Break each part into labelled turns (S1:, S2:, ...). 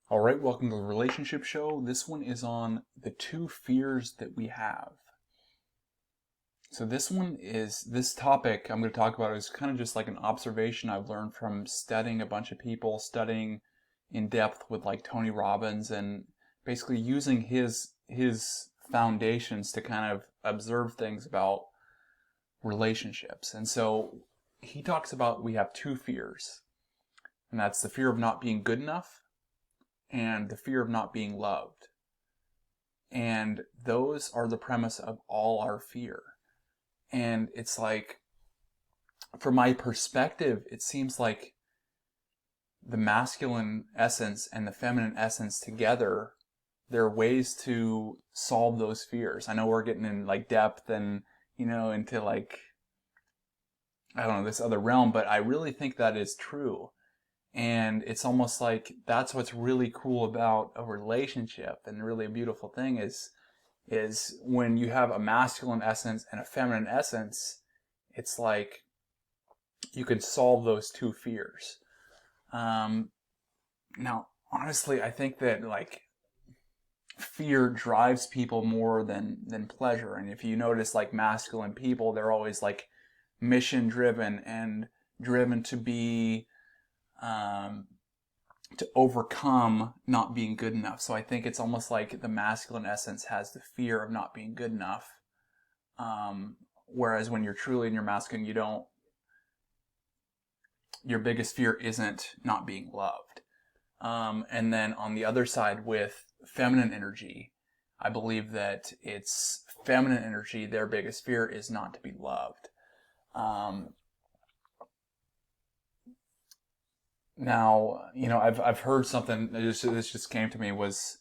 S1: All right, welcome to the relationship show. This one is on the two fears that we have. So this topic I'm going to talk about is kind of just like an observation I've learned from studying a bunch of people, studying in depth with like Tony Robbins, and basically using his foundations to kind of observe things about relationships. And so he talks about we have two fears, and that's the fear of not being good enough and the fear of not being loved. And those are the premise of all our fear. And it's like, from my perspective, it seems like the masculine essence and the feminine essence together, there are ways to solve those fears. I know we're getting in like depth and, into like, I don't know, this other realm, but I really think that is true. And it's almost like that's what's really cool about a relationship, and really a beautiful thing is when you have a masculine essence and a feminine essence, it's like you can solve those two fears. Now, honestly, I think that like fear drives people more than pleasure. And if you notice, like masculine people, they're always like mission driven and driven to be to overcome not being good enough. So I think it's almost like the masculine essence has the fear of not being good enough. Whereas when you're truly in your masculine, your biggest fear isn't not being loved. And then on the other side with feminine energy, I believe that it's feminine energy, their biggest fear is not to be loved. Now, I've heard something, this just came to me, was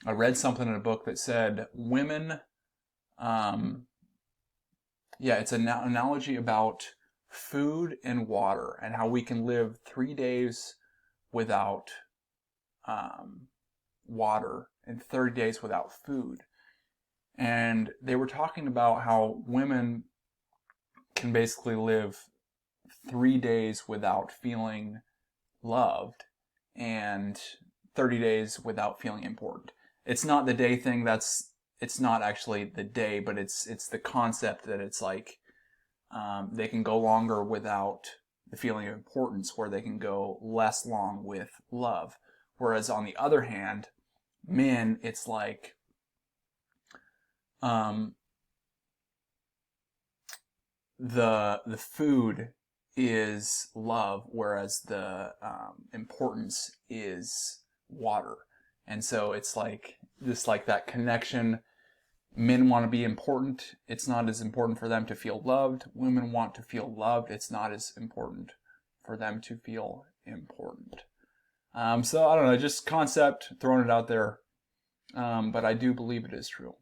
S1: I read something in a book that said women, it's an analogy about food and water and how we can live 3 days without water and 30 days without food. And they were talking about how women can basically live 3 days without feeling loved and 30 days without feeling important. It's not the day thing, it's not actually the day, but it's the concept that it's like they can go longer without the feeling of importance, where they can go less long with love. Whereas on the other hand, men, it's like the food is love, whereas the importance is water. And so it's like just like that connection. Men want to be important. It's not as important for them to feel loved. Women want to feel loved. It's not as important for them to feel important. So I don't know, just concept, throwing it out there. But I do believe it is true.